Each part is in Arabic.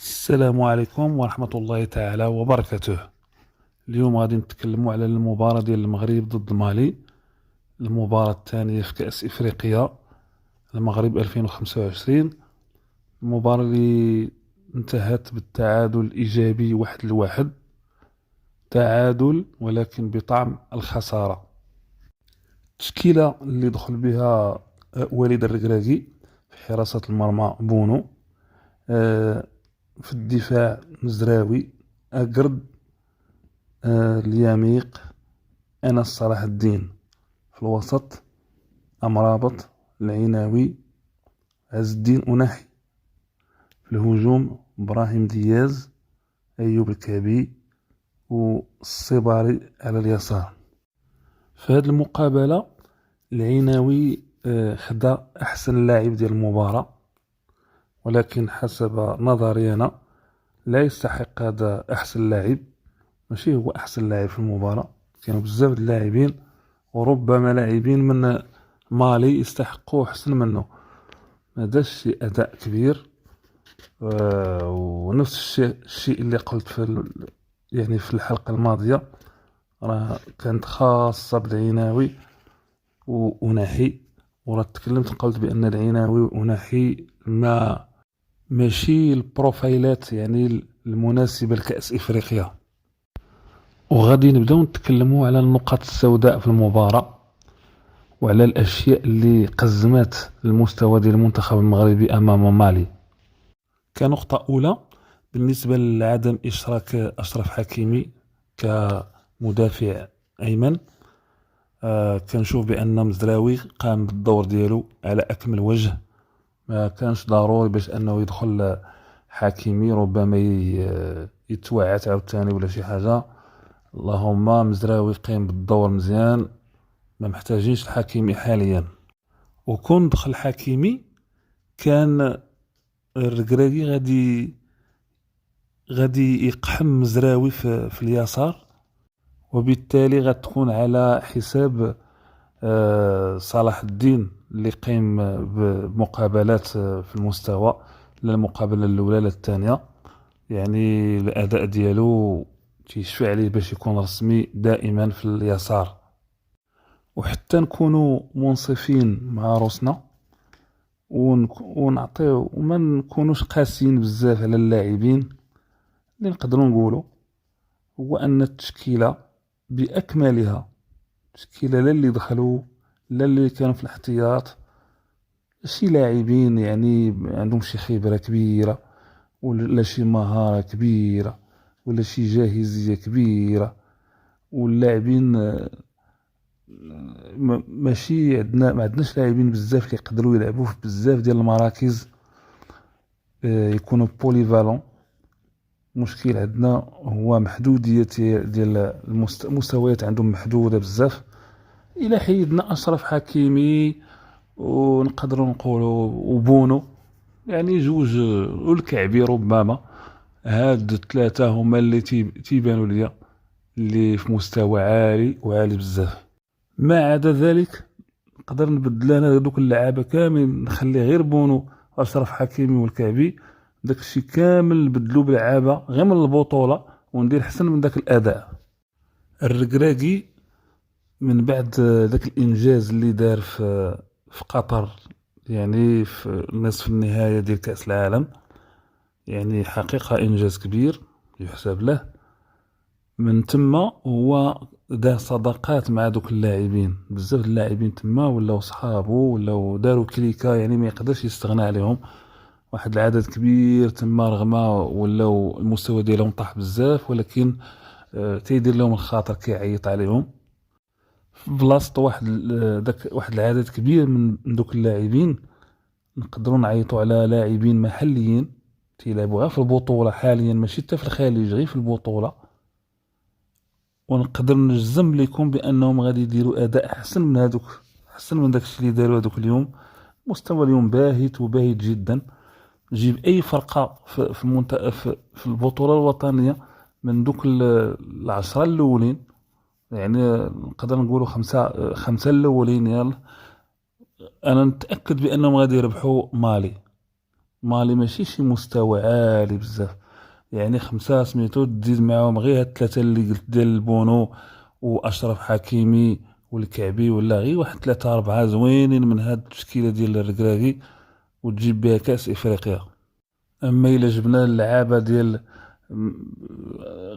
السلام عليكم ورحمة الله تعالى وبركاته. اليوم غادي نتكلموا على المباراة ديال المغرب ضد مالي، المباراة الثانية في كأس إفريقيا المغرب 2025. المباراة اللي انتهت بالتعادل الإيجابي 1-1، تعادل ولكن بطعم الخسارة. التشكيلة اللي دخل بها وليد الركراكي في حراسة المرمى بونو، في الدفاع مزراوي، أقرد، اليميق، أنس صلاح الدين. في الوسط أمرابط، العناوي، عز الدين أناحي. في الهجوم إبراهيم دياز، أيوب الكعبي، والصباري على اليسار. في هذه المقابلة العناوي خدا أحسن لاعب ديال المباراة، ولكن حسب نظري أنا لا يستحق هذا أحسن لاعب. ماشي هو أحسن لاعب في المباراة، كانوا بزاف د اللاعبين وربما لاعبين من مالي يستحقوا أحسن منه. ما داش شي أداء كبير، ونفس الشيء اللي قلت يعني في الحلقة الماضية راه كانت خاصة بالعناوي وأناحي. وراه تكلمت قلت بأن العناوي وأناحي ماشي البروفايلات يعني المناسبة لكأس إفريقيا. وغادي نبداو نتكلموا على النقاط السوداء في المباراة وعلى الأشياء اللي قزمت المستوى ديال المنتخب المغربي أمام مالي. كنقطة أولى بالنسبة لعدم إشراك أشرف حكيمي كمدافع أيمن، كنشوف بأن مزراوي قام بالدور ديالو على أكمل وجه. ما كانش ضروري باش أنه يدخل حكيمي، ربما يتوعت عاوتاني ولا شي حاجة. اللهم مزراوي قيم بالدور مزيان، ما محتاجينش الحكيمي حاليا. وكون دخل حكيمي كان الركراكي غادي يقحم مزراوي في اليسار، وبالتالي غتكون على حساب صلاح الدين اللي قيم بمقابلات في المستوى، لا المقابلة الأولى لا الثانية. يعني الأداء ديالو تيشفع عليه باش يكون رسمي دائما في اليسار. وحتى نكونوا منصفين مع روسنا ونعطيو وما نكونوش قاسيين بزاف على اللاعبين. اللي نقدروا نقولوا هو ان التشكيله باكملها، تشكيله لا اللي دخلوا لا اللي كانوا في الاحتياط، شي لاعبين يعني عندهم شي خبره كبيره ولا شي مهاره كبيره ولا شي جاهزيه كبيره، واللاعبين ماشي ما عندناش لاعبين بزاف اللي يقدروا يلعبوا في بزاف ديال المراكز، يكونوا بوليفالون. مشكل عندنا هو محدودية ديال المستويات، عندهم محدودة بزاف. إلا حيدنا أشرف حكيمي ونقدروا نقولوا وبونو، يعني جوج والكعبي، ربما هاد الثلاثة هما اللي تيبانوا ليا اللي في مستوى عالي وعالي بزاف. ما عدا ذلك نقدر نبدل انا دوك اللعابه كامل، نخلي غير بونو اشرف حكيمي والكعبي، داك الشيء كامل نبدلو بلعابه غير من البطوله وندير حسن من داك الاداء. الركراكي من بعد داك الانجاز اللي دار في قطر، يعني في نصف النهايه ديال كاس العالم، يعني حقيقه انجاز كبير يحسب له. من تما هو دار صداقات مع دوك اللاعبين، بزاف اللاعبين تما ولاو صحابو ولاو داروا كليكا، يعني ما يقدرش يستغنى عليهم. واحد العدد كبير تما رغم ولاو المستوى ديالهم طاح بزاف، ولكن تيدير لهم الخاطر، كيعيط عليهم. في بلاصه واحد العدد كبير من دوك اللاعبين نقدروا نعيطوا على لاعبين محليين تيلعبوا غير في البطوله حاليا، ماشي حتى في الخارج، غير في البطوله، ونقدر نجزم لكم بانهم غادي يديروا اداء احسن من هذوك، احسن من داك الشيء اللي داروا هذوك اليوم. مستوى اليوم باهت وباهت جدا. جيب اي فرقه في البطوله الوطنيه من دوك العشرة الاولين، يعني نقدر نقولوا خمسه الاولين، يلا انا نتاكد بانهم غادي يربحوا مالي. مالي ماشي شي مستوى عالي بزاف، يعني 5 سميتو تزيد معاهم غير هاد 3 اللي قلت ديال البونو واشرف حكيمي والكعبي، ولا غير واحد 3 4 زوينين من هاد التشكيله ديال الركراكي وتجيب بها كاس افريقيا. اما الا جبنا اللعابه ديال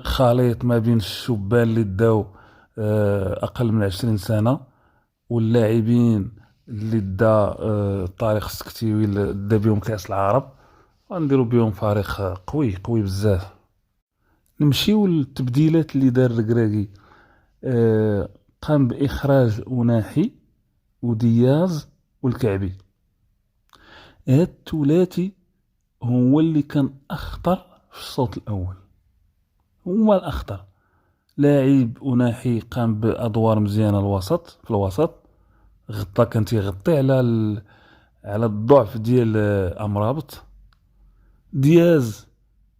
خليط ما بين الشبان اللي داو اقل من 20 سنه واللاعبين اللي دا طارق السكتيوي اللي دا بهم كاس العرب، غنديرو بهم فريق قوي قوي بزاف. نمشيو للتبديلات اللي دار الركراكي. قام باخراج أناحي ودياز والكعبي. هاد الثلاثي هو اللي كان اخطر في الشوط الاول، هو الاخطر. لاعب أناحي قام بادوار مزيانه في الوسط، كان تيغطي على الضعف ديال امرابط. دياز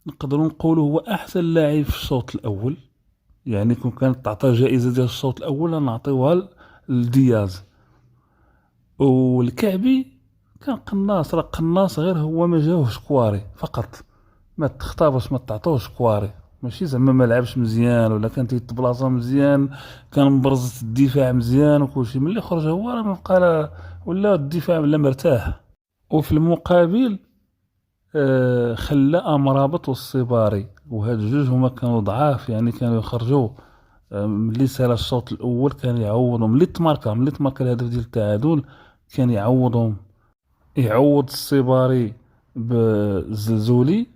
نقدروا نقولوا هو احسن لاعب في الشوط الاول، يعني كون كانت تعطى جائزه ديال الشوط الاول نعطيوها لدياز. والكعبي كان قناص، راه قناص، غير هو ما جاوش كواري فقط، ما تختارش ما تعطوش كواري، ماشي زعما ما لعبش مزيان ولا كان تيتبلاصا مزيان، كان مبرز الدفاع مزيان وكلشي. ملي خرج هو راه ما بقى ولا الدفاع ولا مرتاح. وفي المقابل خلى امرابط والصباري، وهاد الجوج هما كانوا ضعاف، يعني كانوا يخرجوا ملي سال الشوط الاول كان يعوضهم، ملي تماركا الهدف ديال التعادل كان يعوض الصباري بالزلزولي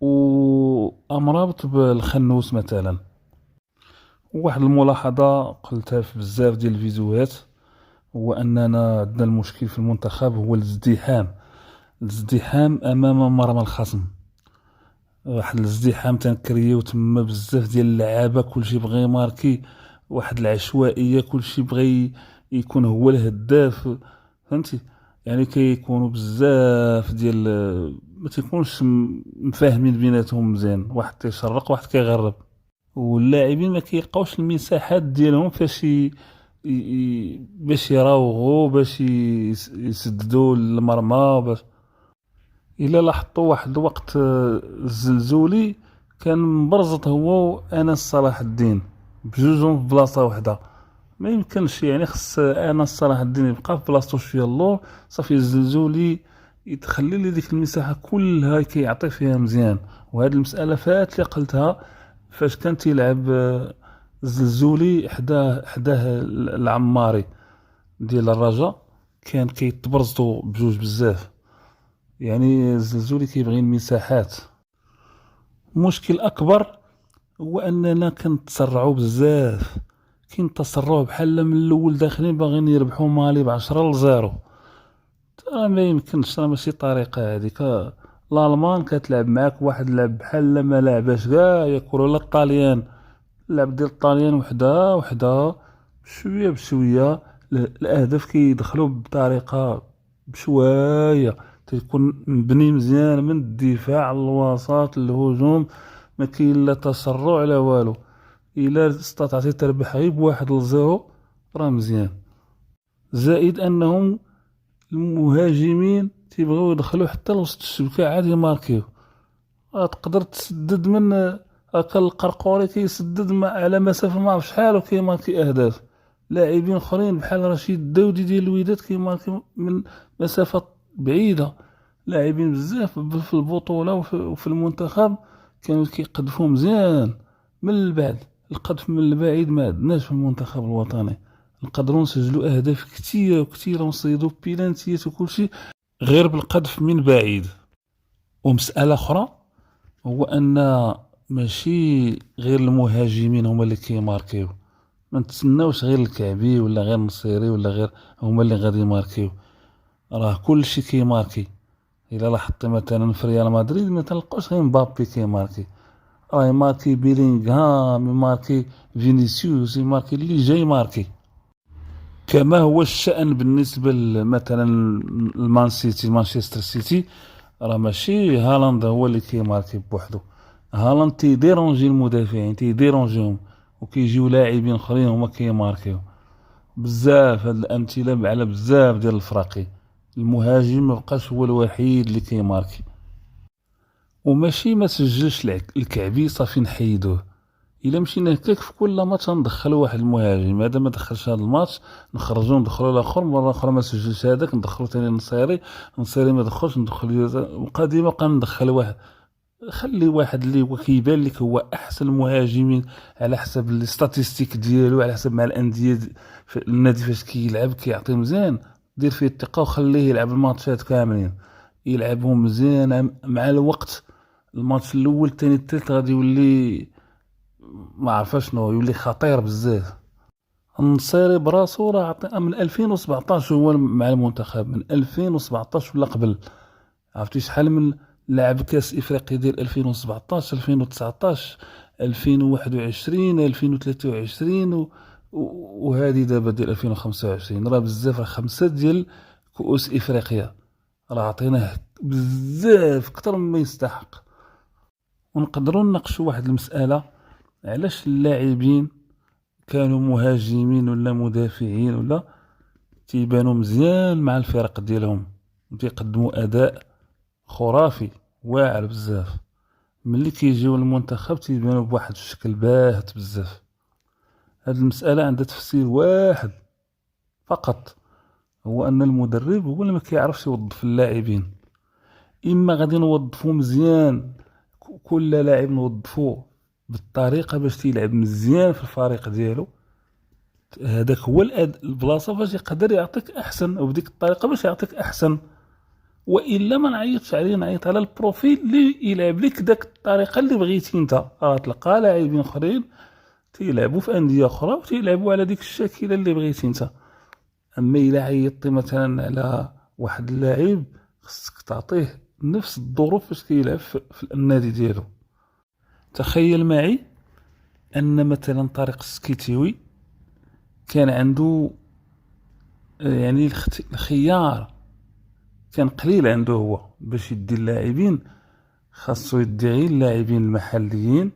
وامرابط بالخنوس مثلا. واحد الملاحظه قلتها في بزاف ديال الفيديوهات، هو اننا عندنا المشكل في المنتخب هو الازدحام امام مرمى الخصم. واحد الازدحام تنكريو تما بزاف ديال اللعابه، كلشي بغى يماركي، واحد العشوائيه، كلشي بغى يكون هو الهداف، فهمتي؟ يعني كيكونوا بزاف ديال ما تيكونش مفاهمين بيناتهم مزيان، واحد تيشرق واحد كيغرب، واللاعبين ما كيلقاوش المساحات ديالهم باش يراوغوا، باش يسددوا المرمى. باش الا لاحظتوا واحد الوقت الزلزولي كان مبرزط هو وانس صلاح الدين بجوجهم في بلاصه واحده، ما يمكنش، يعني خص انس صلاح الدين يبقى في بلاصتو شويه اللور، صافي الزلزولي يتخلي لي ديك المساحه كلها كيعطي فيها مزيان. وهاد المساله فات اللي قلتها فاش كان تيلعب الزلزولي حداه العماري ديال الرجاء، كان كيتبرزطوا بجوج بزاف، يعني الزلزولي كيبغي المساحات. مشكل اكبر هو اننا كنتسرعوا بزاف، كاين تسرع بحال من الاول داخلين باغيين يربحوا مالي ب10-0. ترى ما يمكنش، راه ماشي طريقه هذيك. الالمان كتلعب معاك واحد لعب بحال ما لعباش كاع ياكل، ولا الطاليان اللعب ديال الطاليان وحده وحده بشويه بشويه الاهداف كيدخلوا بطريقه بشويه، تيكون مبني مزيان من الدفاع للوسط للهجوم، ما كاين لا تسرع لا والو. الا استطعتي تربح غير ب1-0 راه مزيان. زائد انهم المهاجمين تيبغيو يدخلوا حتى لوسط الشبكه عاد يماركيو، تقدر تسدد من هكا القرقوري كيسدد على مسافه ما عرف شحال وكيماركي اهداف. لاعبين اخرين بحال رشيد الداودي ديال الوداد كيماركي من مسافه بعيده. لاعبين بزاف في البطوله وفي المنتخب كانوا كيقذفوا مزيان من البعد. القذف من البعيد ما عندناش في المنتخب الوطني، نقدروا نسجلوا اهداف كثيره وكثيره ونصيدوا بيلانتيات وكل شيء غير بالقذف من بعيد. ومساله اخرى هو ان ماشي غير المهاجمين هما اللي كيماركيو، ما نتسناوش غير الكعبي ولا غير النصيري ولا غير هما اللي غادي يماركيو، راه كلشي كيماركي. الا لاحظتي مثلا في ريال مدريد ما تلقاوش غير مبابي كيماركي، راه يماركي بيلينغهام، يماركي فينيسيوس، يماركي اللي جاي ماركي. كما هو الشأن بالنسبة مثلا المان سيتي مانشستر سيتي، راه ماشي هالاند هو اللي كيماركي بوحدو، هالاند تيديرونجي المدافعين، تيديرونجيهم، وكيجيو لاعبين اخرين هما كيماركيو. بزاف هاد الامثله على بزاف ديال الفراقي المهاجم مبقاش هو الوحيد اللي كيماركي. وماشي ما سجلش الكعبي صافي نحيدوه. الا مشينا هكاك في كل ماتش ندخلوا واحد المهاجم، هذا ما دخلش هذا الماتش نخرجوه ندخلوا الاخر، مره اخرى ما سجلش هذاك ندخلوا ثاني نصيري ما دخلش ندخل قديما بقى ندخل واحد. خلي واحد اللي هو كيبان لك هو احسن المهاجمين على حسب الاستاتيستيك ديالو، على حسب مع الانديه النادي فاش كيلعب كيعطي مزيان، دير فيه الثقه وخليه يلعب الماتشات كاملين، يلعبهم مزيان. مع الوقت الماتش الاول الثاني الثالث غادي يولي ما عرفاش شنو، يولي خطير بزاف. النصيري براسو راه عطى من 2017 هو مع المنتخب، من 2017 ولا قبل. عرفتي شحال من لعب كاس افريقيا ديال 2017 2019 2021 2023 وهذه دابا ديال 2025، راه بزاف، راه 5 ديال كؤوس افريقيا، راه عطيناه بزاف اكثر مما يستحق. ونقدروا نناقشوا واحد المساله، علاش اللاعبين كانوا مهاجمين ولا مدافعين ولا تيبانوا مزيان مع الفرق ديالهم وتيقدموا اداء خرافي واعر بزاف، ملي كيجيو المنتخب تيبانوا بواحد الشكل باهت بزاف. هاد المسألة عندها تفسير واحد فقط، هو ان المدرب هو اللي ما كيعرفش يوظف اللاعبين. اما غادي نوظفو مزيان، كل لاعب نوظفوه بالطريقة باش تيلعب مزيان في الفريق ديالو، هذاك هو البلاصة باش يقدر يعطيك احسن، وبديك الطريقة باش يعطيك احسن. والا ما نعيطش عليه، نعيط على البروفيل اللي يلعب لك داك الطريقه اللي بغيتي انت. راه تلقى لاعبين اخرين تيلعبوا في انديه اخرى وتيلعبوا على ديك الشاكله اللي بغيتي انت. اما الا عيطتي مثلا على واحد اللاعب خصك تعطيه نفس الظروف باش كيلعب في النادي ديالو. تخيل معي ان مثلا طارق السكيتيوي كان عنده يعني الخيار كان قليل عنده هو باش يدي اللاعبين، خاصو يدي غير اللاعبين المحليين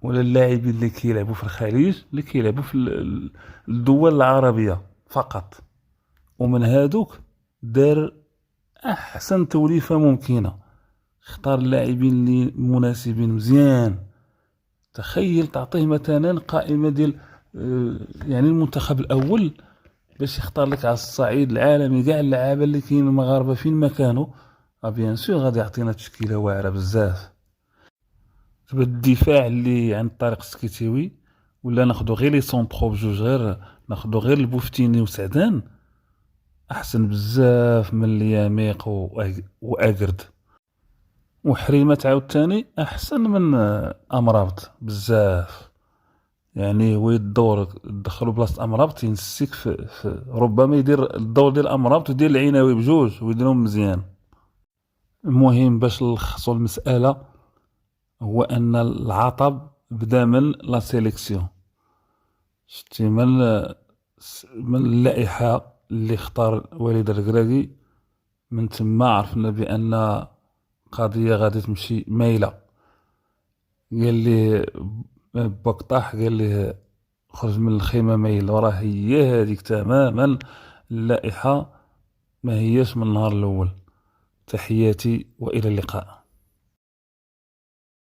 ولا اللاعبين اللي كيلعبوا في الخليج، اللي كيلعبوا في الدول العربية فقط. ومن هادوك دار احسن توليفة ممكنة، اختار اللاعبين اللي مناسبين مزيان. تخيل تعطيه مثلا قائمة ديال يعني المنتخب الاول باش يختار لك على الصعيد العالمي كاع اللعابه اللي كاين المغاربه فين ما كانوا، بيان سور غادي يعطينا تشكيله واعره بزاف. الدفاع اللي عند طارق السكيتيوي، ولا ناخذ غير لي سونطرو بجوج، غير ناخذ غير البوفتيني وسعدان، احسن بزاف من لياميق واكرد. وحريمه عاوتاني احسن من امرابط بزاف. يعني هو يدور دخلوا بلاصه امرابط ينسيك في ربما يدير الدور ديال امرابط وديال العناوي بجوج ويديرهم مزيان. المهم باش نلخصوا المساله، هو ان العطب بدا من لا سيليكسيون، شتي من اللائحه اللي اختار وليد الركراكي. من تما عرفنا بان قضيه غادي تمشي مايله. قال لي بقطاح، قال لي خرج من الخيمه مايل، وراه هي هذيك تماما اللائحه، ما هياش من النهار الاول. تحياتي والى اللقاء.